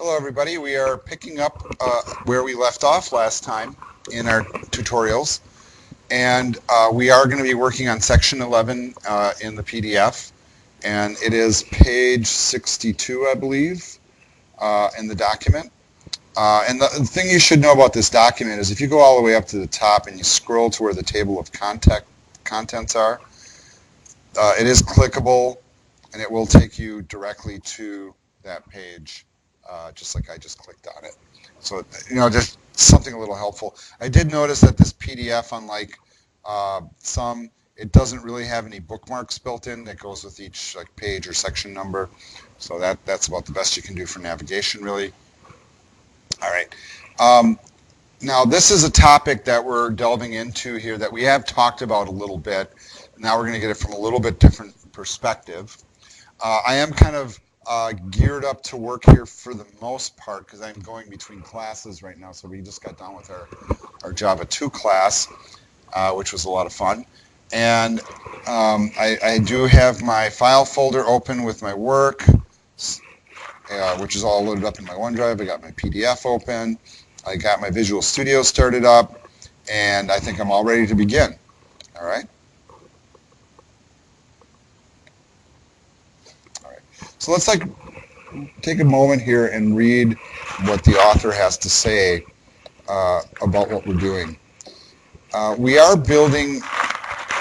Hello everybody, we are picking up where we left off last time in our tutorials, and we are going to be working on section 11 in the PDF, and it is page 62 I believe in the document. And the thing you should know about this document is if you go all the way up to the top and you scroll to where the table of contents are, it is clickable and it will take you directly to that page. Just like I just clicked on it. So, just something a little helpful. I did notice that this PDF, unlike some, it doesn't really have any bookmarks built in that goes with each page or section number. So that's about the best you can do for navigation, really. All right. Now, this is a topic that we're delving into here that we have talked about a little bit. Now we're going to get it from a little bit different perspective. I am kind of geared up to work here for the most part because I'm going between classes right now. So we just got done with our Java 2 class, which was a lot of fun. And I do have my file folder open with my work, which is all loaded up in my OneDrive. I got my PDF open. I got my Visual Studio started up. And I think I'm all ready to begin. All right. So let's take a moment here and read what the author has to say about what we're doing. We are building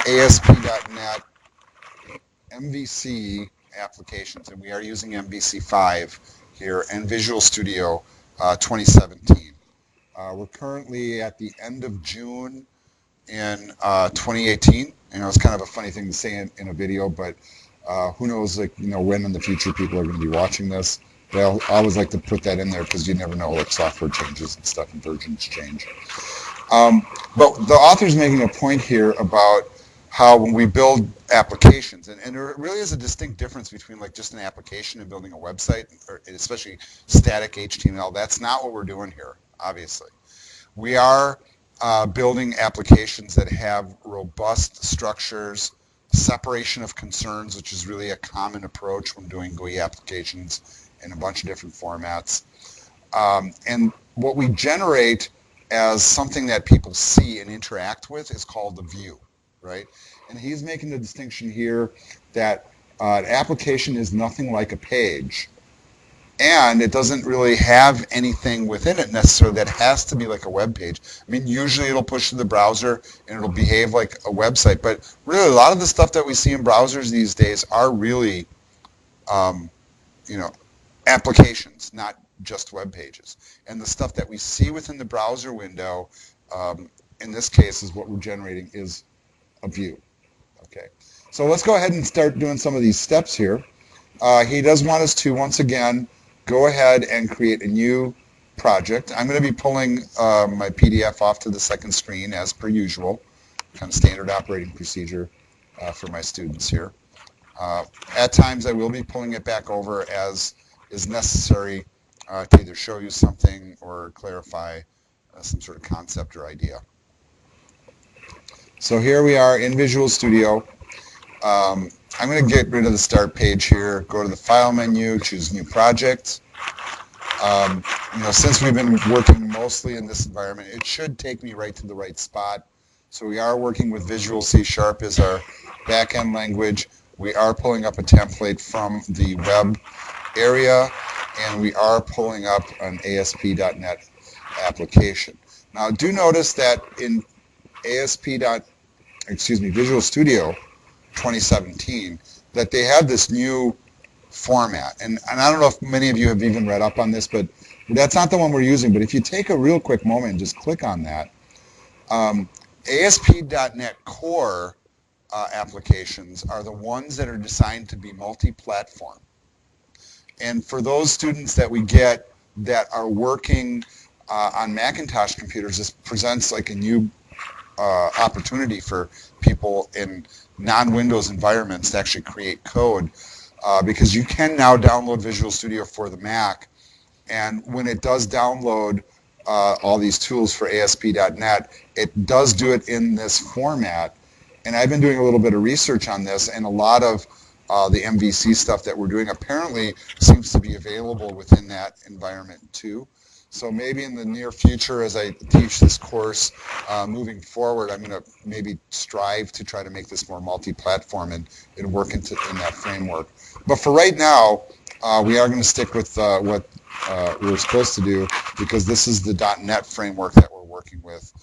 ASP.NET MVC applications, and we are using MVC 5 here and Visual Studio 2017. We're currently at the end of June in 2018. It's kind of a funny thing to say in a video, but who knows, when in the future people are going to be watching this. But I always like to put that in there because you never know, software changes and stuff and versions change. But the author's making a point here about how when we build applications, and there really is a distinct difference between just an application and building a website, or especially static HTML. That's not what we're doing here, obviously. We are building applications that have robust structures, separation of concerns, which is really a common approach when doing GUI applications in a bunch of different formats. And what we generate as something that people see and interact with is called the view, right? And he's making the distinction here that an application is nothing like a page. And it doesn't really have anything within it necessarily that has to be like a web page. I mean, usually it'll push to the browser and it'll behave like a website. But really, a lot of the stuff that we see in browsers these days are really, applications, not just web pages. And the stuff that we see within the browser window, in this case, is what we're generating is a view. Okay. So let's go ahead and start doing some of these steps here. He does want us to, once again, go ahead and create a new project. I'm going to be pulling my PDF off to the second screen as per usual, kind of standard operating procedure for my students here. At times I will be pulling it back over as is necessary to either show you something or clarify some sort of concept or idea. So here we are in Visual Studio. I'm going to get rid of the start page here, go to the file menu, choose new project. Since we've been working mostly in this environment, it should take me right to the right spot. So we are working with Visual C# as our back-end language. We are pulling up a template from the web area, and we are pulling up an ASP.NET application. Now, do notice that in Visual Studio 2017, that they have this new format. And I don't know if many of you have even read up on this, but that's not the one we're using. But if you take a real quick moment and just click on that, ASP.NET Core applications are the ones that are designed to be multi-platform. And for those students that we get that are working on Macintosh computers, this presents like a new opportunity for people in non-Windows environments to actually create code because you can now download Visual Studio for the Mac, and when it does download all these tools for ASP.NET, it does do it in this format. And I've been doing a little bit of research on this, and a lot of the MVC stuff that we're doing apparently seems to be available within that environment too. So maybe in the near future, as I teach this course, moving forward, I'm going to maybe strive to try to make this more multi-platform and work in that framework. But for right now, we are going to stick with what we're supposed to do, because this is the .NET framework that we're working with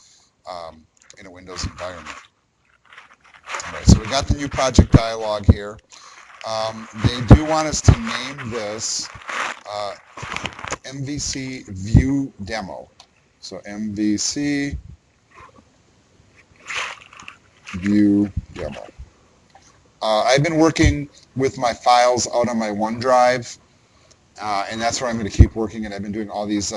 in a Windows environment. All right, so we got the new project dialog here. They do want us to name this MVC View Demo. So MVC View Demo. I've been working with my files out on my OneDrive, and that's where I'm going to keep working. And I've been doing all these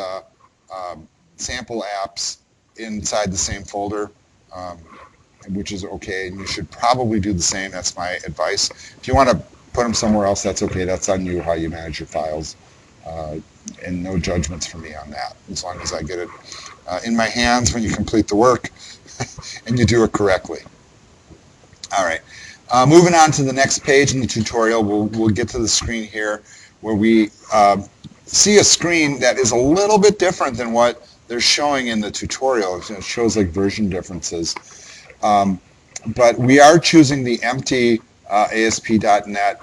sample apps inside the same folder, which is okay. And you should probably do the same. That's my advice. If you want to put them somewhere else, that's okay. That's on you, how you manage your files. And no judgments for me on that, as long as I get it in my hands when you complete the work and you do it correctly. All right. Moving on to the next page in the tutorial, we'll get to the screen here where we see a screen that is a little bit different than what they're showing in the tutorial. It shows like version differences. But we are choosing the empty ASP.NET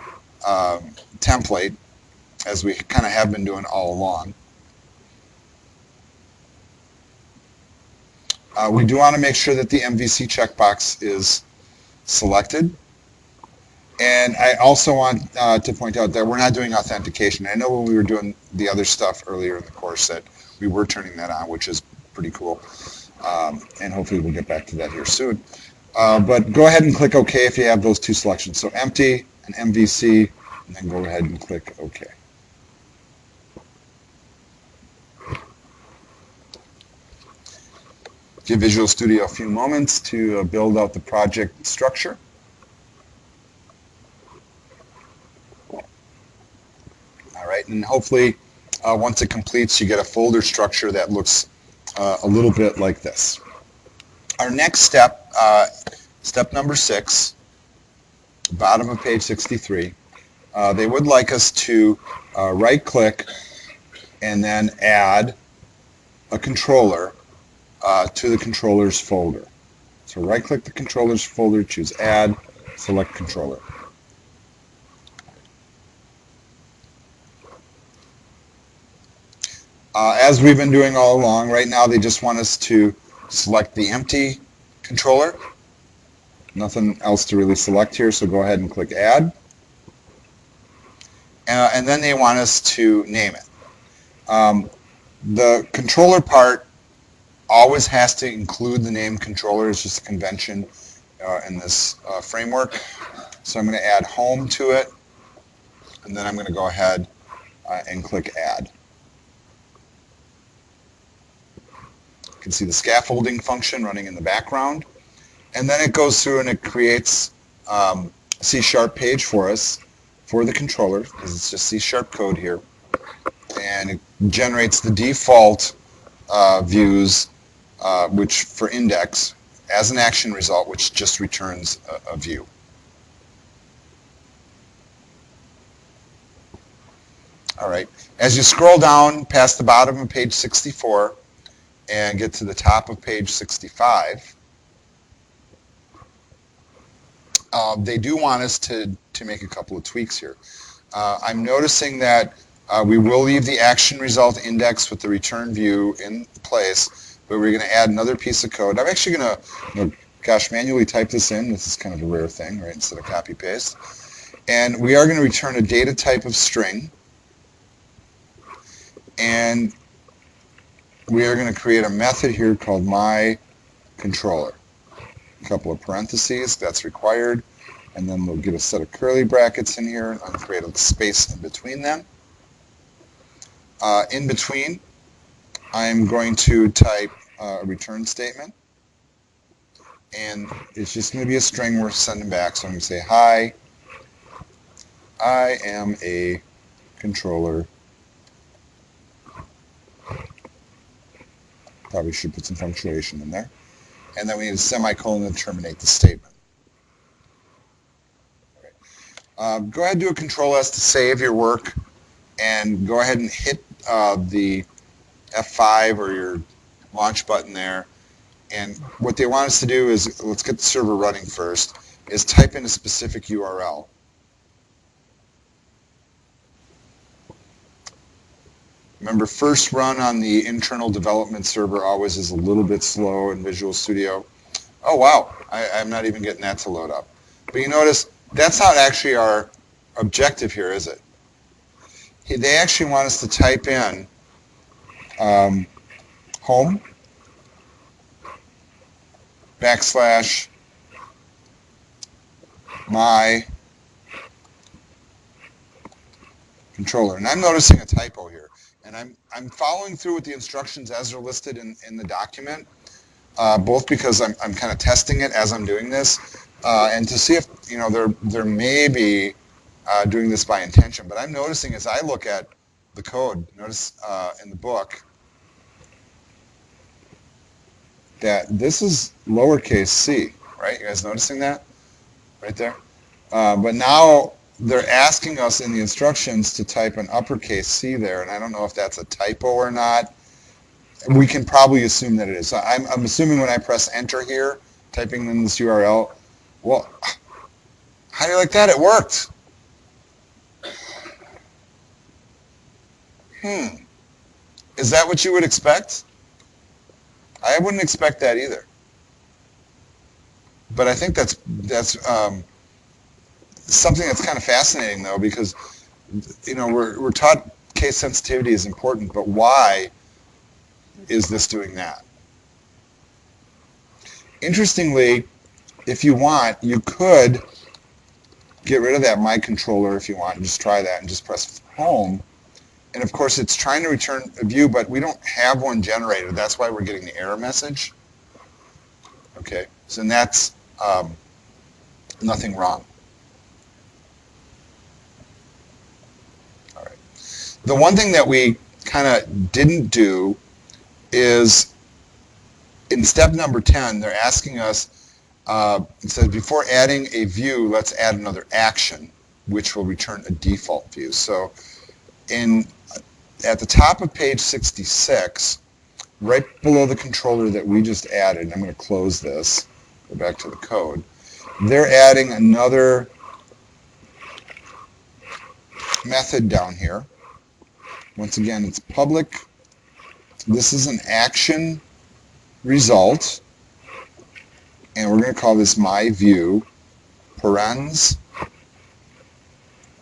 template, as we kind of have been doing all along. We do want to make sure that the MVC checkbox is selected. And I also want to point out that we're not doing authentication. I know when we were doing the other stuff earlier in the course that we were turning that on, which is pretty cool. And hopefully we'll get back to that here soon. But go ahead and click OK if you have those two selections. So empty and MVC, and then go ahead and click OK. Give Visual Studio a few moments to build out the project structure. All right, and hopefully once it completes, you get a folder structure that looks a little bit like this. Our next step, step number 6, bottom of page 63, they would like us to right-click and then add a controller to the controllers folder. So right-click the controllers folder, choose Add, select Controller. As we've been doing all along, right now they just want us to select the empty controller. Nothing else to really select here, so go ahead and click Add. And then they want us to name it. The controller part always has to include the name controller. It's just a convention in this framework. So I'm going to add home to it, and then I'm going to go ahead and click Add. You can see the scaffolding function running in the background. And then it goes through and it creates a C# page for us for the controller, because it's just C# code here. And it generates the default views, which for index, as an action result, which just returns a view. All right. As you scroll down past the bottom of page 64 and get to the top of page 65, they do want us to make a couple of tweaks here. I'm noticing that we will leave the action result index with the return view in place, but we're going to add another piece of code. I'm actually going to, manually type this in. This is kind of a rare thing, right, instead of copy-paste. And we are going to return a data type of string. And we are going to create a method here called myController. A couple of parentheses, that's required. And then we'll get a set of curly brackets in here and create a space in between them. In between, I'm going to type a return statement. And it's just going to be a string we're sending back. So I'm going to say, hi, I am a controller. Probably should put some punctuation in there. And then we need a semicolon to terminate the statement. Go ahead and do a Control S to save your work, and go ahead and hit the F5 or your launch button there. And what they want us to do is, let's get the server running first, is type in a specific URL. Remember, first run on the internal development server always is a little bit slow in Visual Studio. Oh, wow, I'm not even getting that to load up. But you notice, that's not actually our objective here, is it? They actually want us to type in home / my controller. And I'm noticing a typo here. And I'm following through with the instructions as they're listed in the document, both because I'm kind of testing it as I'm doing this, and to see if they're maybe doing this by intention. But I'm noticing as I look at the code, notice in the book, that this is lowercase c, right? You guys noticing that? Right there? But now they're asking us in the instructions to type an uppercase C there, and I don't know if that's a typo or not. We can probably assume that it is. So I'm assuming when I press enter here, typing in this URL, well, how do you like that? It worked. Is that what you would expect? I wouldn't expect that either. But I think that's something that's kind of fascinating, though, because we're taught case sensitivity is important, but why is this doing that? Interestingly, if you want, you could get rid of that my controller if you want, and just try that and just press home. And of course, it's trying to return a view, but we don't have one generated. That's why we're getting the error message. Okay, so that's nothing wrong. All right. The one thing that we kind of didn't do is in step number 10, they're asking us, it says before adding a view, let's add another action, which will return a default view. So at the top of page 66, right below the controller that we just added, I'm going to close this, go back to the code, they're adding another method down here. Once again, it's public. This is an action result, and we're going to call this my view, parens,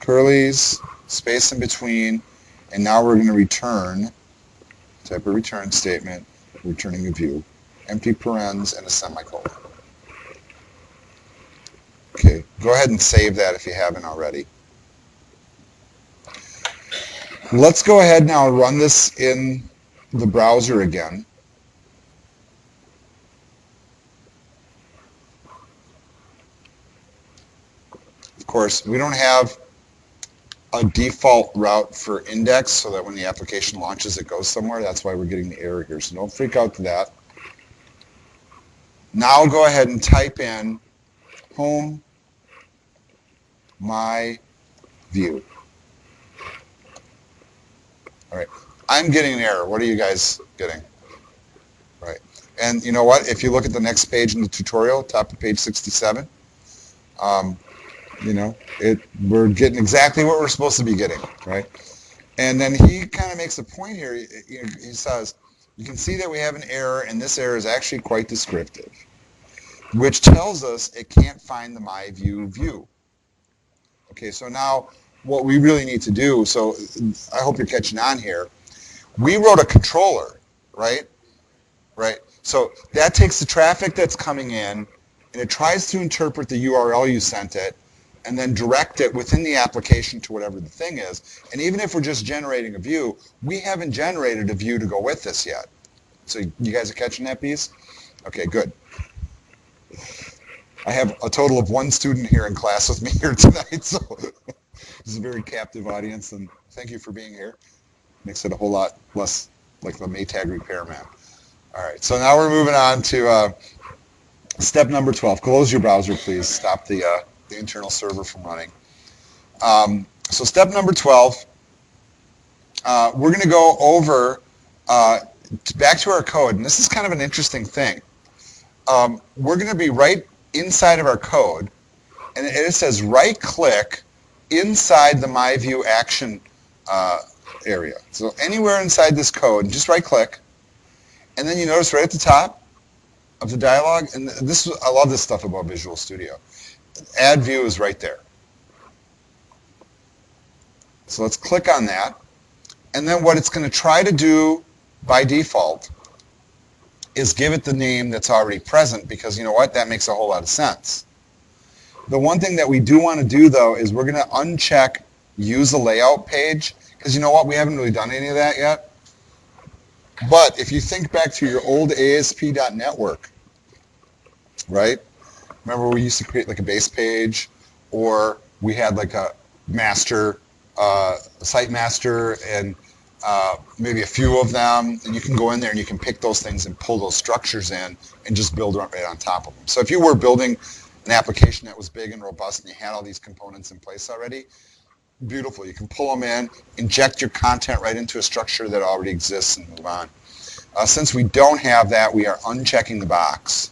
curlies, space in between, and now we're going to return, type a return statement, returning a view, empty parens and a semicolon. Okay, go ahead and save that if you haven't already. Let's go ahead now and run this in the browser again. Of course, we don't have a default route for index so that when the application launches it goes somewhere. That's why we're getting the error here. So don't freak out to that. Now go ahead and type in home my view. All right. I'm getting an error. What are you guys getting? Right. And you know what? If you look at the next page in the tutorial, top of page 67, we're getting exactly what we're supposed to be getting, right? And then he kind of makes a point here. He says, you can see that we have an error, and this error is actually quite descriptive, which tells us it can't find the my view. Okay, so now what we really need to do, so I hope you're catching on here, we wrote a controller, right? Right. So that takes the traffic that's coming in, and it tries to interpret the URL you sent it, and then direct it within the application to whatever the thing is. And even if we're just generating a view, we haven't generated a view to go with this yet. So you guys are catching that piece? Okay, good. I have a total of one student here in class with me here tonight, so this is a very captive audience, and thank you for being here. Makes it a whole lot less like the Maytag repairman. All right, so now we're moving on to step number 12. Close your browser, please. Stop the internal server from running. So step number 12, we're going to go over back to our code, and this is kind of an interesting thing. We're going to be right inside of our code, and it says right-click inside the My View action area. So anywhere inside this code, just right-click, and then you notice right at the top of the dialog, and this I love this stuff about Visual Studio. Add View is right there. So let's click on that, and then what it's going to try to do by default is give it the name that's already present, because you know what? That makes a whole lot of sense. The one thing that we do want to do, though, is we're going to uncheck Use a Layout Page, because you know what? We haven't really done any of that yet. But if you think back to your old ASP.network, right? Remember we used to create like a base page, or we had like a master, site master, and maybe a few of them, and you can go in there and you can pick those things and pull those structures in and just build right on top of them. So if you were building an application that was big and robust and you had all these components in place already, beautiful. You can pull them in, inject your content right into a structure that already exists, and move on. Since we don't have that, we are unchecking the box.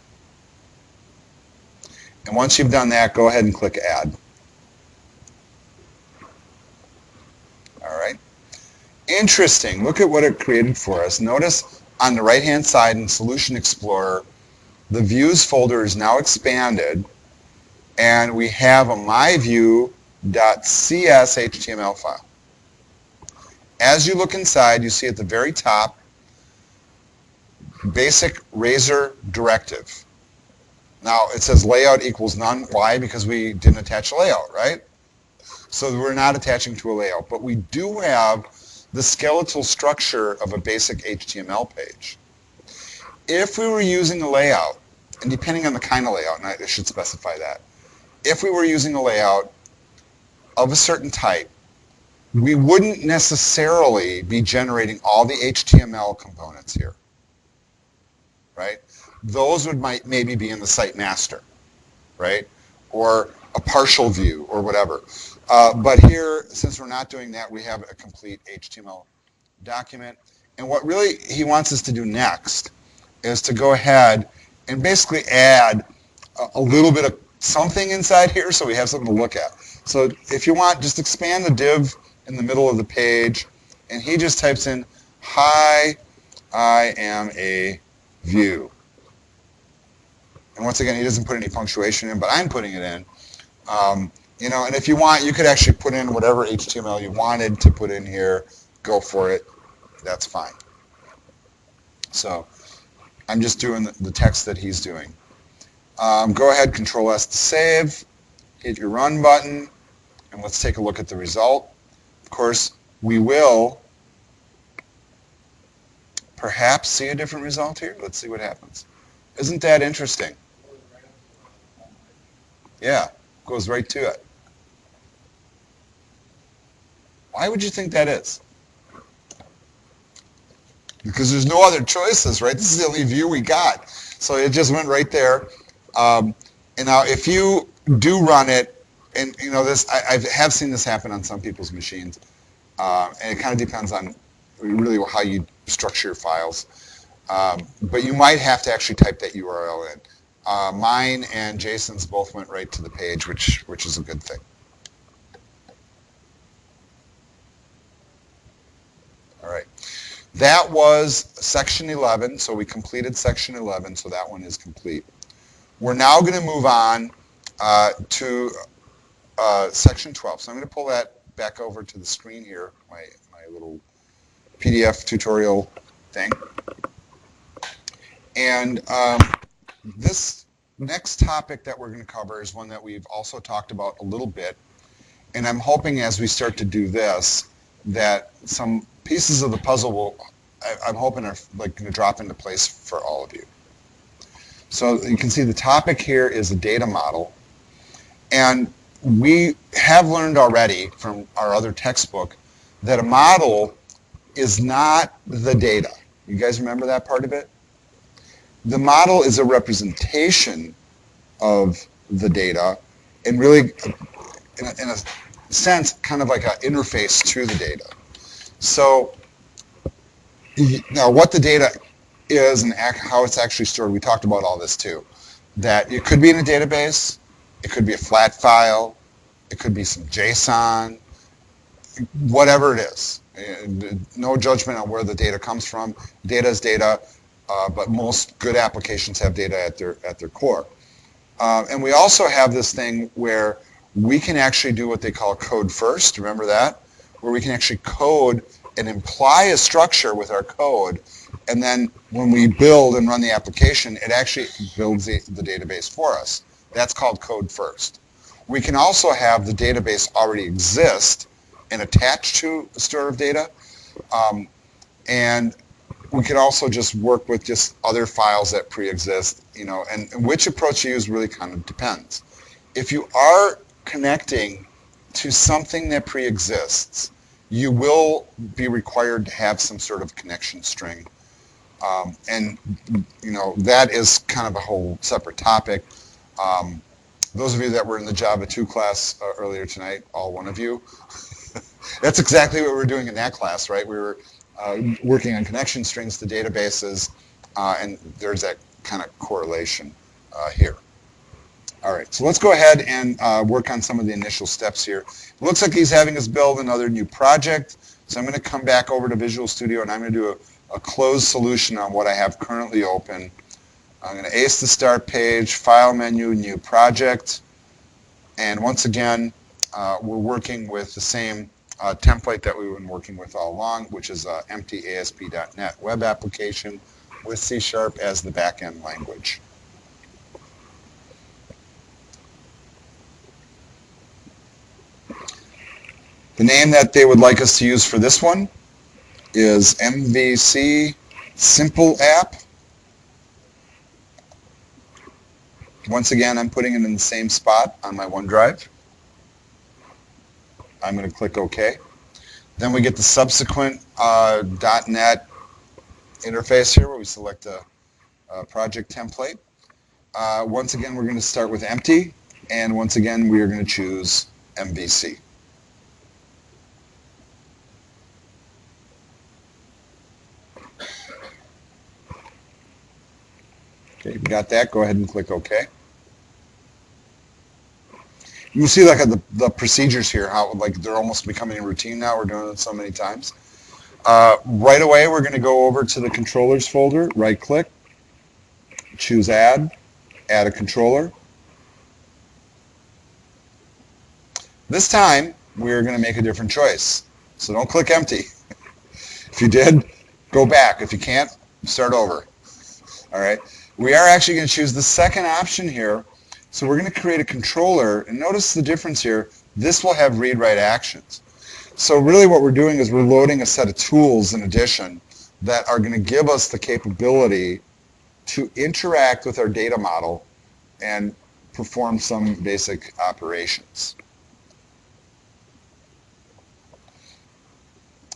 And once you've done that, go ahead and click Add. All right. Interesting. Look at what it created for us. Notice on the right-hand side in Solution Explorer, the Views folder is now expanded, and we have a myview.cs HTML file. As you look inside, you see at the very top, basic Razor directive. Now, it says layout equals none. Why? Because we didn't attach a layout, right? So we're not attaching to a layout, but we do have the skeletal structure of a basic HTML page. If we were using a layout, and depending on the kind of layout, and I should specify that, if we were using a layout of a certain type, we wouldn't necessarily be generating all the HTML components here, right? Those would maybe be in the site master, right? Or a partial view or whatever. But here, since we're not doing that, we have a complete HTML document. And what really he wants us to do next is to go ahead and basically add a little bit of something inside here so we have something to look at. So if you want, just expand the div in the middle of the page, and he just types in, "Hi, I am a view." And once again, he doesn't put any punctuation in, but I'm putting it in. You know, and if you want, you could actually put in whatever HTML you wanted to put in here. Go for it. That's fine. So I'm just doing the text that he's doing. Go ahead, Control S to save. Hit your Run button, and let's take a look at the result. Of course, we will perhaps see a different result here. Let's see what happens. Isn't that interesting? Yeah, goes right to it. Why would you think that is? Because there's no other choices, right? This is the only view we got. So it just went right there. And now if you do run it, and you know this, I have seen this happen on some people's machines, and it kind of depends on really how you structure your files. But you might have to actually type that URL in. Mine and Jason's both went right to the page, which is a good thing. All right. That was section 11, so we completed section 11, so that one is complete. We're now going to move on to section 12. So I'm going to pull that back over to the screen here, my little PDF tutorial thing. And this next topic that we're going to cover is one that we've also talked about a little bit. And I'm hoping as we start to do this that some pieces of the puzzle will, I'm hoping, are like going to drop into place for all of you. So you can see the topic here is a data model. And we have learned already from our other textbook that a model is not the data. You guys remember that part of it? The model is a representation of the data, and really, in a sense, kind of like an interface to the data. So now what the data is and how it's actually stored, we talked about all this too. That it could be in a database, it could be a flat file, it could be some JSON, whatever it is. No judgment on where the data comes from. Data is data, but most good applications have data at their core. And we also have this thing where we can actually do what they call code first. Remember that? Where we can actually code and imply a structure with our code, and then when we build and run the application, it actually builds the database for us. That's called code first. We can also have the database already exist and attached to a store of data, and we can also just work with just other files that pre-exist, and which approach you use really kind of depends. If you are connecting to something that pre-exists, you will be required to have some sort of connection string. And that is kind of a whole separate topic. Those of you that were in the Java 2 class earlier tonight, all one of you, that's exactly what we were doing in that class, right? We were working on connection strings to databases, and there's that kind of correlation here. All right, so let's go ahead and work on some of the initial steps here. It looks like he's having us build another new project, so I'm going to come back over to Visual Studio, and I'm going to do a closed solution on what I have currently open. I'm going to ace the start page, file menu, new project, and once again, we're working with the same template that we've been working with all along, which is empty ASP.NET web application with C# as the backend language. The name that they would like us to use for this one is MVC Simple App. Once again, I'm putting it in the same spot on my OneDrive. I'm going to click OK. Then we get the subsequent .NET interface here where we select a project template. Once again, we're going to start with empty, and once again, we are going to choose MVC. Okay, you got that? Go ahead and click OK. You see like the procedures here, how like they're almost becoming a routine now. We're doing it so many times. Right away, we're going to go over to the controllers folder, right click, choose add a controller. This time, we're going to make a different choice. So don't click empty. If you did, go back. If you can't, start over. All right. We are actually going to choose the second option here. So we're going to create a controller, and notice the difference here. This will have read-write actions. So really what we're doing is we're loading a set of tools in addition that are going to give us the capability to interact with our data model and perform some basic operations.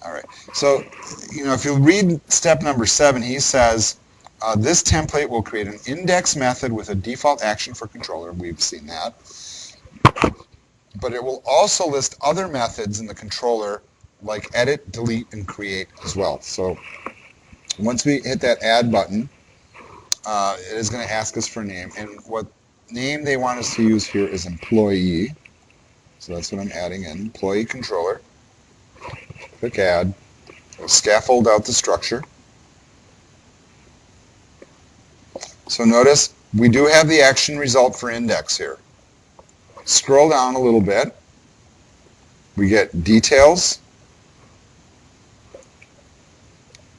All right. So, if you read step number 7, he says, this template will create an index method with a default action for controller. We've seen that. But it will also list other methods in the controller like edit, delete, and create as well. So once we hit that add button, it is going to ask us for a name. And what name they want us to use here is employee. So that's what I'm adding in, employee controller. Click add. We'll scaffold out the structure. So notice we do have the action result for index here. Scroll down a little bit. We get details,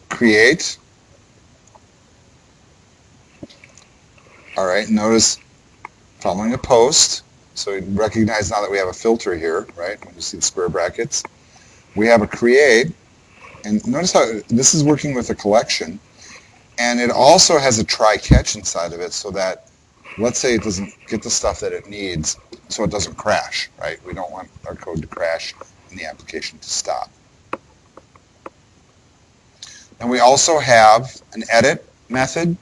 create. All right, notice following a post. So we recognize now that we have a filter here, right? When you see the square brackets. We have a create, and notice how this is working with a collection. And it also has a try-catch inside of it so that, let's say it doesn't get the stuff that it needs, so it doesn't crash, right? We don't want our code to crash and the application to stop. And we also have an edit method.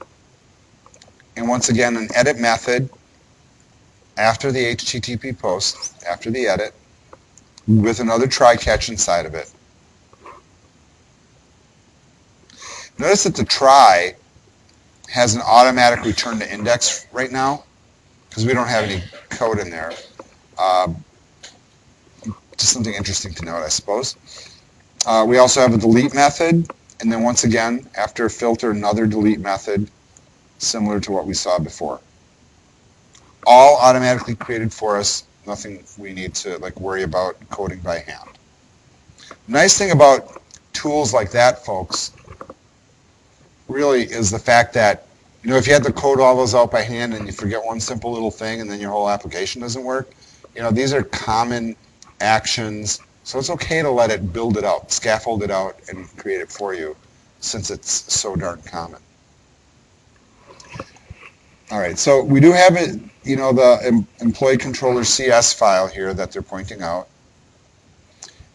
And once again, an edit method after the HTTP post, after the edit, with another try catch inside of it. Notice that the try has an automatic return to index right now because we don't have any code in there. Just something interesting to note, I suppose. We also have a delete method, and then once again, after a filter, another delete method, similar to what we saw before. All automatically created for us, nothing we need to worry about coding by hand. Nice thing about tools like that, folks, really is the fact that, if you had to code all those out by hand and you forget one simple little thing and then your whole application doesn't work, these are common actions, so it's okay to let it build it out, scaffold it out, and create it for you, since it's so darn common. All right, so we do have it, the employee controller CS file here that they're pointing out,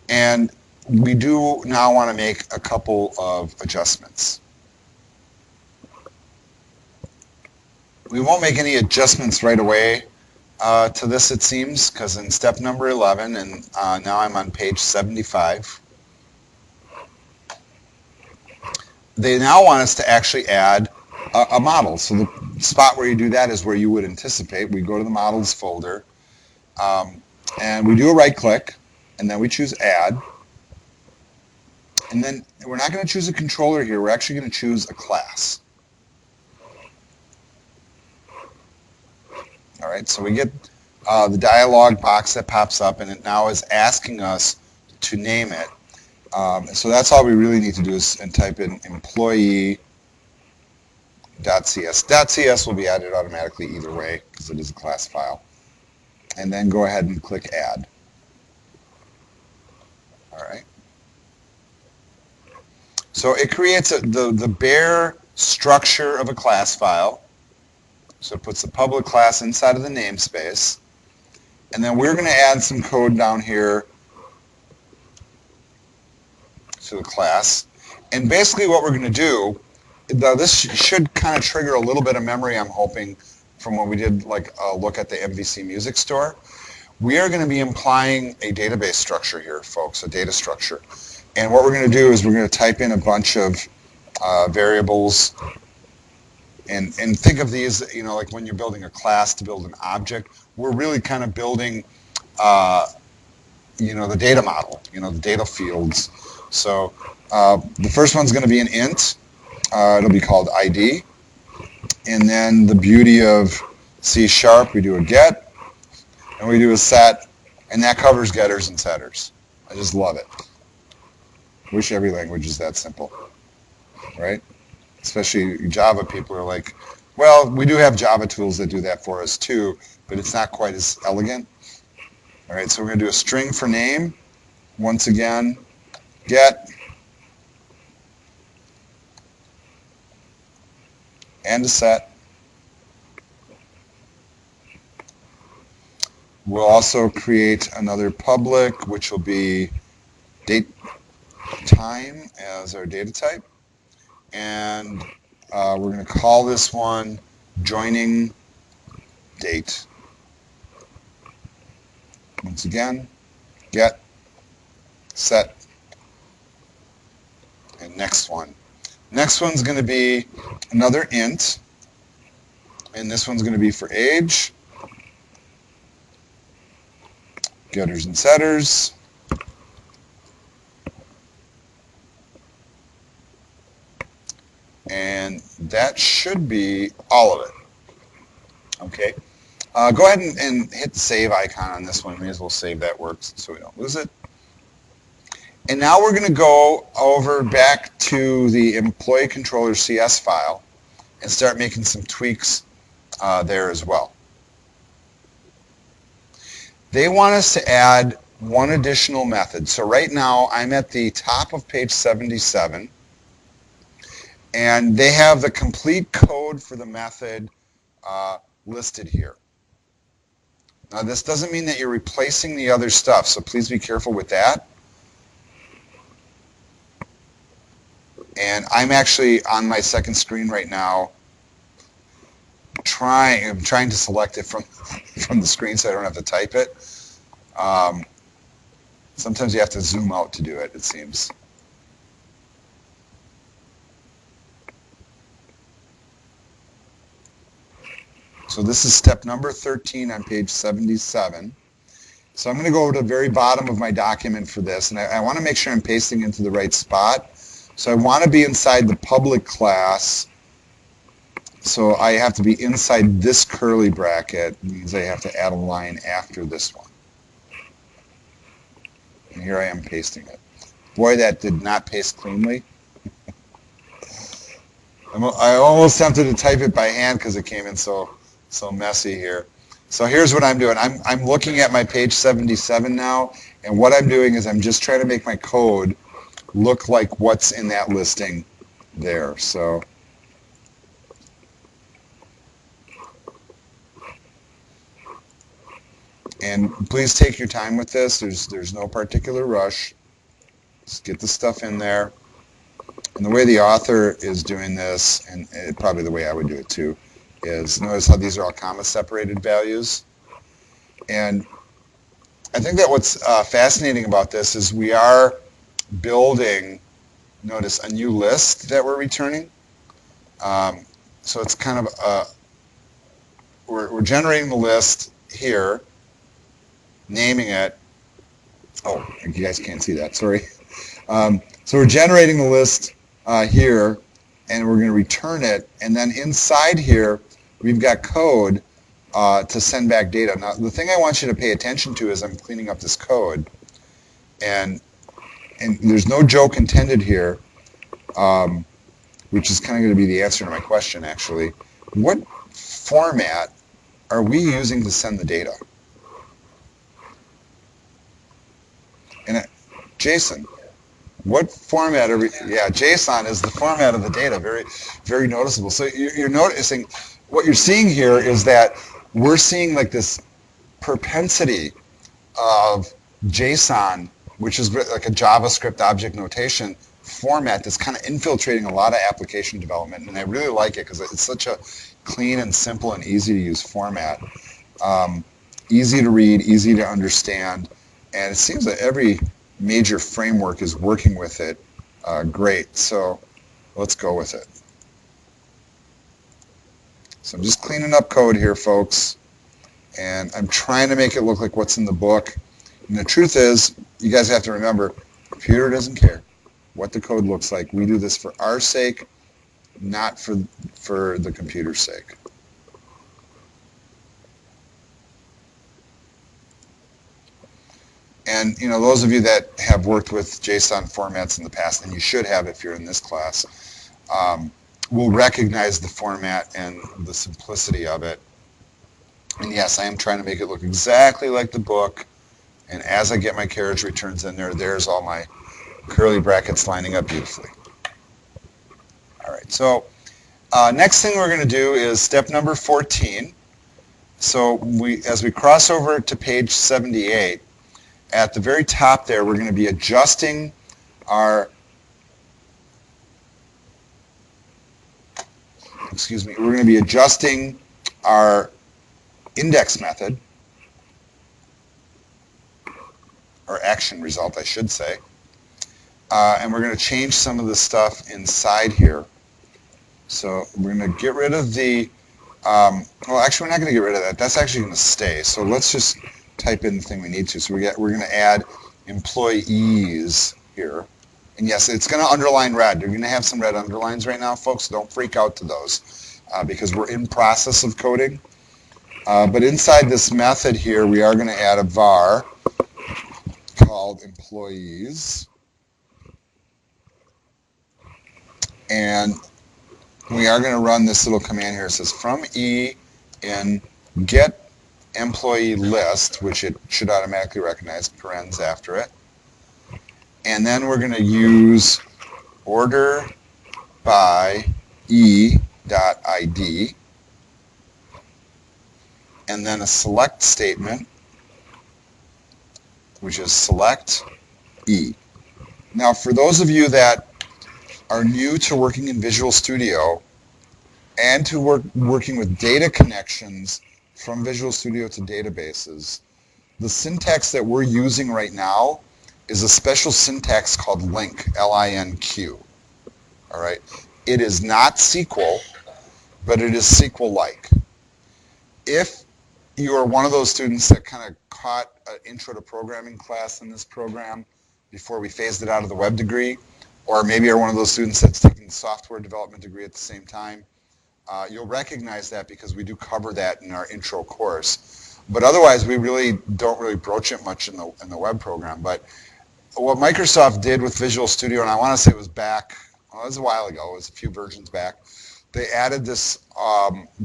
and we do now want to make a couple of adjustments. We won't make any adjustments right away to this, it seems, because in step number 11, and now I'm on page 75, they now want us to actually add a model. So the spot where you do that is where you would anticipate. We go to the models folder, and we do a right click, and then we choose add. And then we're not going to choose a controller here. We're actually going to choose a class. All right, so we get the dialog box that pops up, and it now is asking us to name it. So that's all we really need to do is type in employee.cs. .cs will be added automatically either way because it is a class file. And then go ahead and click add. All right. So it creates the bare structure of a class file. So it puts the public class inside of the namespace. And then we're going to add some code down here to the class. And basically what we're going to do, this should kind of trigger a little bit of memory, I'm hoping, from when we did a look at the MVC music store. We are going to be implying a database structure here, folks, a data structure. And what we're going to do is we're going to type in a bunch of variables. And think of these, like when you're building a class to build an object, we're really kind of building, the data model, the data fields. So the first one's going to be an int. It'll be called ID. And then the beauty of C#, we do a get, and we do a set, and that covers getters and setters. I just love it. Wish every language is that simple, right? Especially Java people are like, well, we do have Java tools that do that for us too, but it's not quite as elegant. All right, so we're going to do a string for name. Once again, get, and a set. We'll also create another public, which will be date time as our data type. And we're going to call this one joining date. Once again, get, set, and next one. Next one's going to be another int, and this one's going to be for age, getters and setters, and that should be all of it. Okay, go ahead and hit the save icon on this one. May as well save that work so we don't lose it. And now we're going to go over back to the employee controller CS file and start making some tweaks there as well. They want us to add one additional method. So right now I'm at the top of page 77, and they have the complete code for the method listed here. Now this doesn't mean that you're replacing the other stuff, so please be careful with that. And I'm actually on my second screen right now I'm trying to select it from the screen so I don't have to type it. Sometimes you have to zoom out to do it, it seems. So this is step number 13 on page 77. So I'm going to go over to the very bottom of my document for this, and I want to make sure I'm pasting into the right spot. So I want to be inside the public class, so I have to be inside this curly bracket. It means I have to add a line after this one. And here I am pasting it. Boy, that did not paste cleanly. I almost tempted to type it by hand because it came in so messy here. So here's what I'm doing. I'm looking at my page 77 now, and what I'm doing is I'm just trying to make my code look like what's in that listing there. So and please take your time with this. There's no particular rush. Just get the stuff in there. And the way the author is doing this, and probably the way I would do it too, is notice how these are all comma-separated values. And I think that what's fascinating about this is we are building, notice, a new list that we're returning. So it's kind of, we're generating the list here, naming it. Oh, you guys can't see that, sorry. So we're generating the list here, and we're going to return it. And then inside here, we've got code to send back data. Now, the thing I want you to pay attention to is I'm cleaning up this code, and there's no joke intended here, which is kind of going to be the answer to my question, actually. What format are we using to send the data? And Jason, what format are we? Yeah, JSON is the format of the data. Very, very noticeable. So you're noticing what you're seeing here is that we're seeing like this propensity of JSON, which is like a JavaScript object notation format that's kind of infiltrating a lot of application development. And I really like it because it's such a clean and simple and easy to use format. Easy to read, easy to understand. And it seems that every major framework is working with it great. So let's go with it. So I'm just cleaning up code here, folks. And I'm trying to make it look like what's in the book. And the truth is, you guys have to remember, computer doesn't care what the code looks like. We do this for our sake, not for the computer's sake. And you know, those of you that have worked with JSON formats in the past, and you should have if you're in this class, will recognize the format and the simplicity of it. And yes, I am trying to make it look exactly like the book. And as I get my carriage returns in there, there's all my curly brackets lining up beautifully. All right, so next thing we're going to do is step number 14. So as we cross over to page 78, at the very top there, we're going to be adjusting our, we're going to be adjusting our index method, or action result, I should say. And we're going to change some of the stuff inside here. So we're going to get rid of the, well, actually, we're not going to get rid of that. That's actually going to stay. So let's just type in the thing we need to. So we're going to add employees here. And yes, it's going to underline red. You're going to have some red underlines right now, folks. Don't freak out to those because we're in process of coding. But inside this method here, we are going to add a var called employees. And we are going to run this little command here. It says from E in get employee list, which it should automatically recognize, parens after it. And then we're going to use order by E.id, and then a select statement, which is select E. Now, for those of you that are new to working in Visual Studio and to working with data connections from Visual Studio to databases, the syntax that we're using right now is a special syntax called link, L-I-N-Q. All right. It is not SQL, but it is SQL-like. If you are one of those students that kind of caught an intro to programming class in this program before we phased it out of the web degree, or maybe you're one of those students that's taking the software development degree at the same time, you'll recognize that because we do cover that in our intro course. But otherwise, we really don't really broach it much in the web program. But what Microsoft did with Visual Studio, and I want to say it was back, well, it was a while ago, it was a few versions back, they added this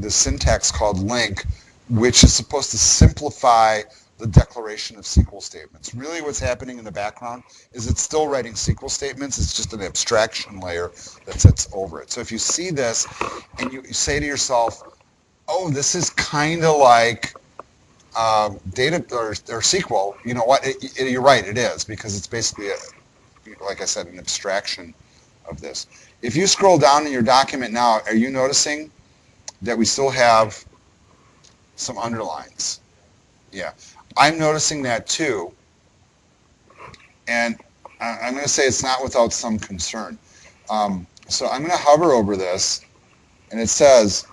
syntax called link, which is supposed to simplify the declaration of SQL statements. Really what's happening in the background is it's still writing SQL statements, it's just an abstraction layer that sits over it. So if you see this and you say to yourself, oh, this is kind of like data or SQL, you know what, you're right, it is, because it's basically, like I said, an abstraction of this. If you scroll down in your document now, are you noticing that we still have some underlines? Yeah, I'm noticing that too, and I'm going to say it's not without some concern. So I'm going to hover over this, and it says,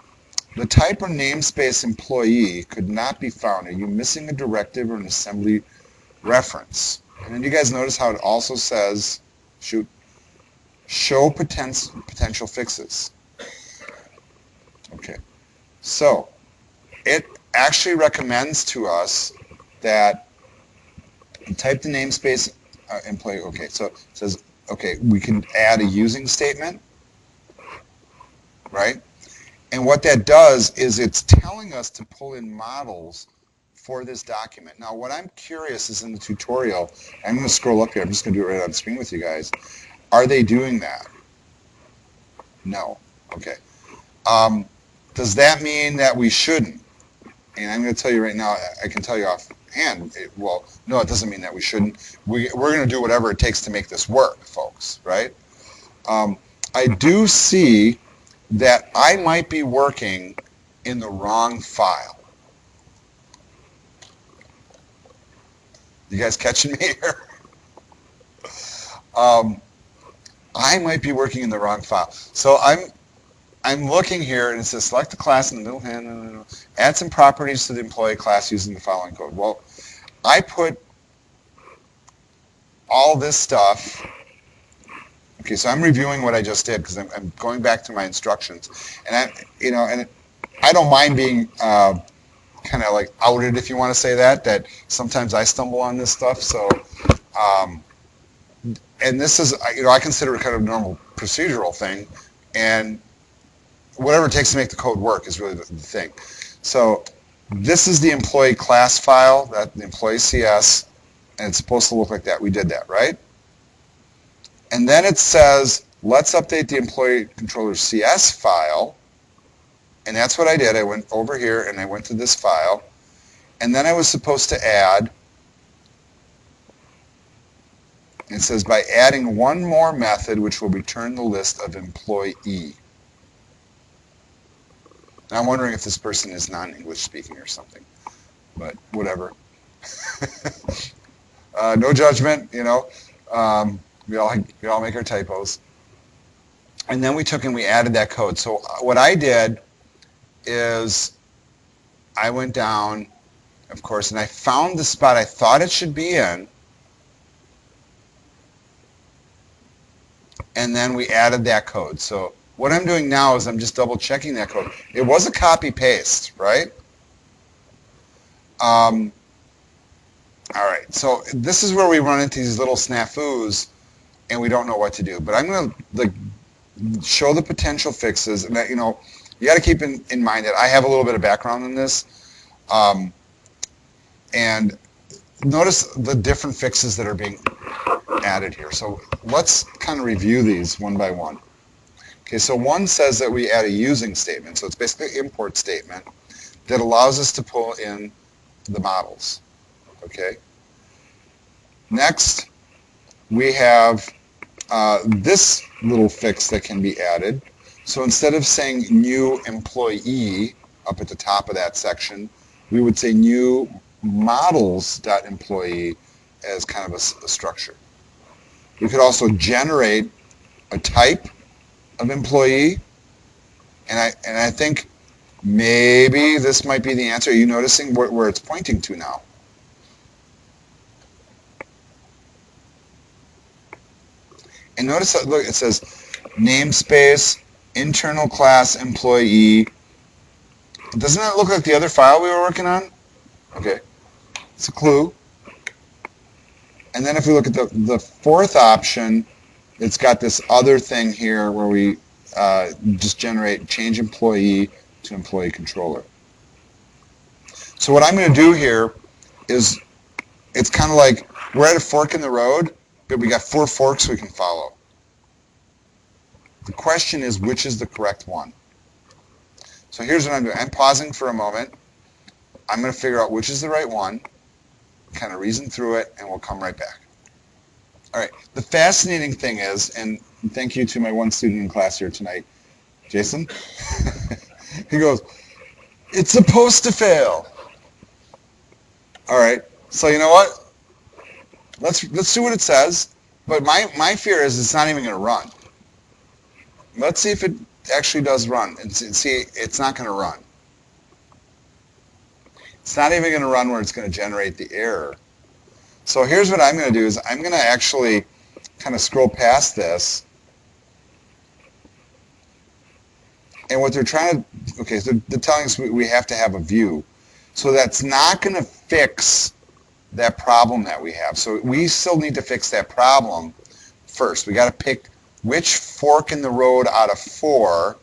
the type or namespace employee could not be found. Are you missing a directive or an assembly reference? And then you guys notice how it also says, show potential fixes. Okay, so it actually recommends to us that you type the namespace employee. Okay, so it says, okay, we can add a using statement, right? And what that does is it's telling us to pull in models for this document. Now, what I'm curious is in the tutorial, I'm going to scroll up here, I'm just going to do it right on screen with you guys. Are they doing that? No. Okay. Does that mean that we shouldn't? And I'm going to tell you right now, I can tell you offhand, well, no, it doesn't mean that we shouldn't. We're going to do whatever it takes to make this work, folks, right? I do see that I might be working in the wrong file. You guys catching me here? I might be working in the wrong file. So I'm looking here, and it says select the class in the middle hand, add some properties to the employee class using the following code. Well, I put all this stuff. Okay, so I'm reviewing what I just did because I'm going back to my instructions, and I don't mind being kind of like outed, if you want to say that. That sometimes I stumble on this stuff. So, and this is I consider it kind of a normal procedural thing, and whatever it takes to make the code work is really the thing. So this is the employee class file, that the employee CS, and it's supposed to look like that. We did that, right? And then it says, let's update the employee controller CS file. And that's what I did. I went over here and I went to this file. And then I was supposed to add, it says, by adding one more method, which will return the list of employee. Now I'm wondering if this person is non-English speaking or something, but whatever. No judgment, we all make our typos. And then we took and we added that code. So what I did is I went down, of course, and I found the spot I thought it should be in. And then we added that code. So what I'm doing now is I'm just double checking that code. It was a copy paste, right? All right, so this is where we run into these little snafus and we don't know what to do. But I'm going to show the potential fixes, and that, you got to keep in mind that I have a little bit of background in this. And notice the different fixes that are being added here. So let's kind of review these one by one. Okay, so one says that we add a using statement. So it's basically an import statement that allows us to pull in the models. Okay. Next, we have this little fix that can be added. So instead of saying new employee up at the top of that section, we would say new models.employee as kind of a structure. We could also generate a type of employee, and I think maybe this might be the answer. Are you noticing where it's pointing to now? And notice that, look, it says namespace, internal class employee. Doesn't that look like the other file we were working on? Okay, it's a clue. And then if we look at the fourth option, it's got this other thing here where we just change employee to employee controller. So what I'm going to do here is, it's kind of like we're at a fork in the road, but we got 4 forks we can follow. The question is, which is the correct one? So here's what I'm doing. I'm pausing for a moment. I'm going to figure out which is the right one, kind of reason through it, and we'll come right back. All right. The fascinating thing is, and thank you to my one student in class here tonight, Jason. He goes, it's supposed to fail. All right. So you know what? Let's do what it says. But my fear is it's not even going to run. Let's see if it actually does run. And see, it's not going to run. It's not even going to run where it's going to generate the error. So here's what I'm going to do is I'm going to actually kind of scroll past this. And what they're trying to, okay, so they're telling us we have to have a view. So that's not going to fix that problem that we have. So we still need to fix that problem first. We got to pick which fork in the road out of 4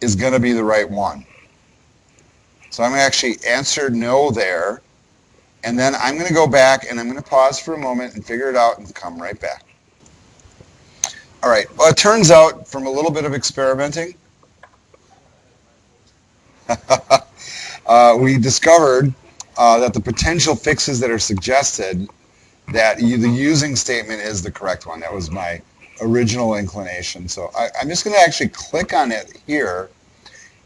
is going to be the right one. So I'm going to actually answer no there, and then I'm going to go back and I'm going to pause for a moment and figure it out and come right back. All right, well, it turns out from a little bit of experimenting, we discovered that the potential fixes that are suggested, that the using statement is the correct one. That was my original inclination. So I'm just going to actually click on it here,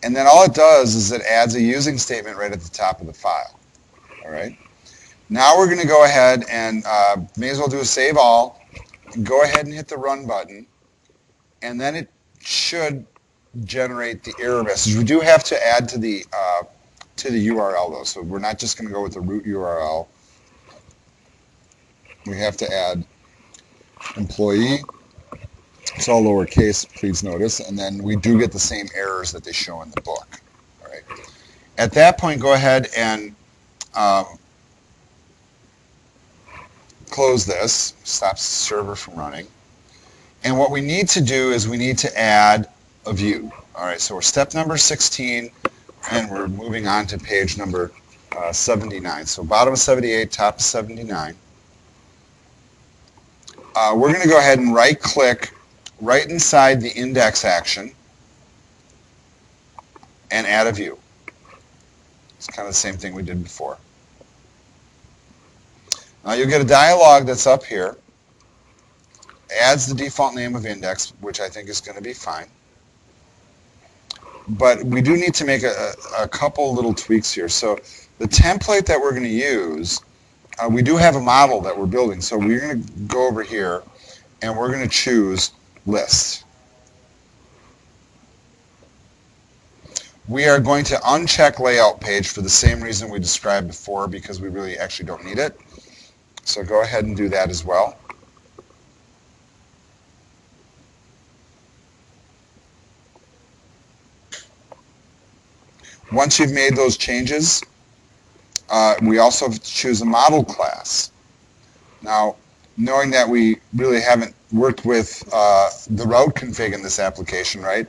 and then all it does is it adds a using statement right at the top of the file. All right. Now we're going to go ahead and may as well do a save all. Go ahead and hit the run button, and then it should generate the error message. We do have to add to the URL though, so we're not just going to go with the root URL. We have to add employee. It's all lowercase, please notice, and then we do get the same errors that they show in the book. All right. At that point, go ahead and close this, stops the server from running. And what we need to do is we need to add a view. All right, so we're step number 16, and we're moving on to page number 79. So bottom of 78, top of 79. We're going to go ahead and right-click right inside the index action and add a view. It's kind of the same thing we did before. Now you'll get a dialog that's up here. Adds the default name of index, which I think is going to be fine. But we do need to make a couple little tweaks here. So the template that we're going to use, we do have a model that we're building. So we're going to go over here, and we're going to choose list. We are going to uncheck layout page for the same reason we described before, because we really actually don't need it. So go ahead and do that as well. Once you've made those changes, we also choose a model class. Now, knowing that we really haven't worked with the route config in this application, right?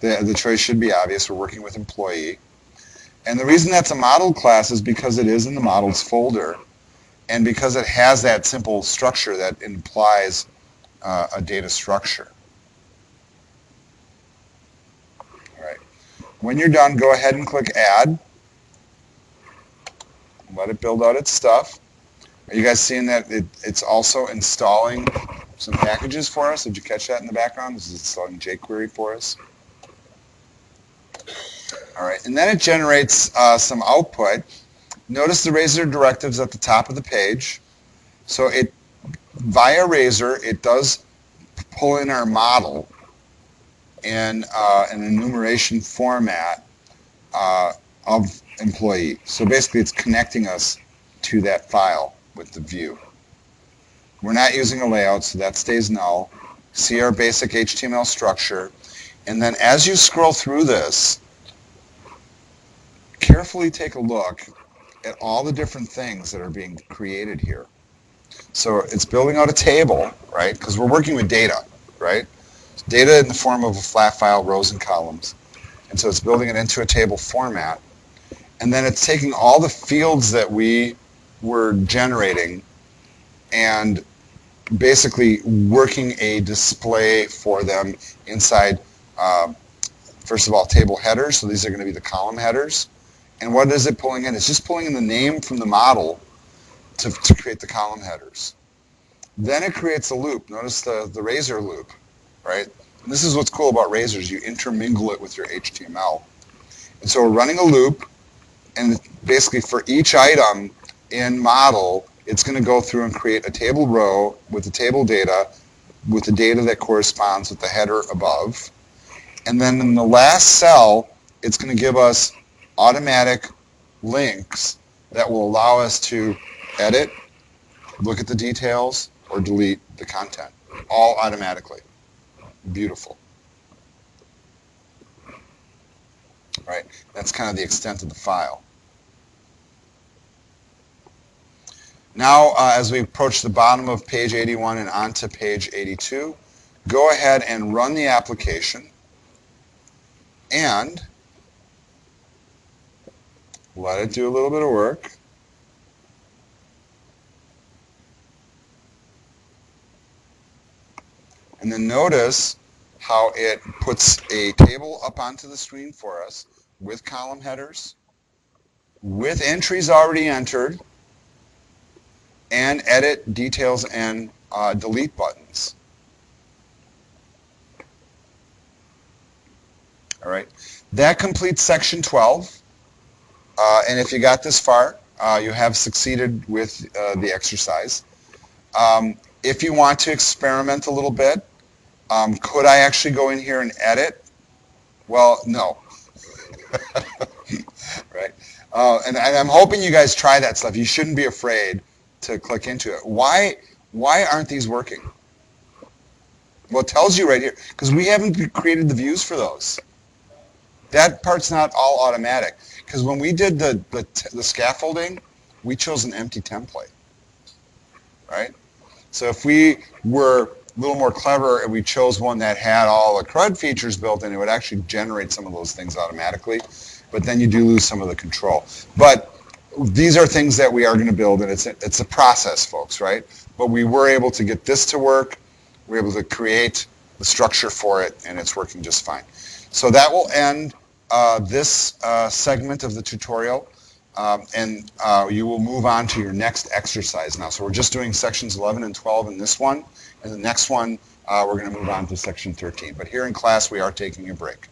The choice should be obvious. We're working with employee. And the reason that's a model class is because it is in the models folder, and because it has that simple structure that implies a data structure. All right. When you're done, go ahead and click Add. Let it build out its stuff. Are you guys seeing that it's also installing some packages for us? Did you catch that in the background? This is installing jQuery for us. All right, and then it generates some output. Notice the razor directives at the top of the page. So it, via Razor, it does pull in our model in an enumeration format of employee. So basically it's connecting us to that file with the view. We're not using a layout, so that stays null. See our basic HTML structure. And then as you scroll through this, carefully take a look at all the different things that are being created here. So it's building out a table, right? Because we're working with data, right? Data in the form of a flat file, rows and columns. And so it's building it into a table format. And then it's taking all the fields that we were generating and basically working a display for them inside, first of all, table headers. So these are going to be the column headers. And what is it pulling in? It's just pulling in the name from the model to create the column headers. Then it creates a loop. Notice the Razor loop, right? And this is what's cool about Razors. You intermingle it with your HTML. And so we're running a loop, and basically for each item in model, it's going to go through and create a table row with the table data, with the data that corresponds with the header above. And then in the last cell, it's going to give us automatic links that will allow us to edit, look at the details, or delete the content, all automatically. Beautiful. Right? That's kind of the extent of the file. Now, as we approach the bottom of page 81 and onto page 82, go ahead and run the application and let it do a little bit of work. And then notice how it puts a table up onto the screen for us with column headers, with entries already entered, and edit, details, and delete buttons. All right. That completes section 12. And if you got this far, you have succeeded with the exercise. If you want to experiment a little bit, could I actually go in here and edit? Well, no. Right? And I'm hoping you guys try that stuff. You shouldn't be afraid to click into it. Why aren't these working? Well, it tells you right here, because we haven't created the views for those. That part's not all automatic. Because when we did the scaffolding, we chose an empty template. Right? So if we were a little more clever and we chose one that had all the CRUD features built in, it would actually generate some of those things automatically. But then you do lose some of the control. But these are things that we are going to build, and it's a process, folks, right? But we were able to get this to work. We were able to create the structure for it, and it's working just fine. So that will end this segment of the tutorial, and you will move on to your next exercise now. So we're just doing sections 11 and 12 in this one, and the next one we're going to move on to section 13. But here in class, we are taking a break.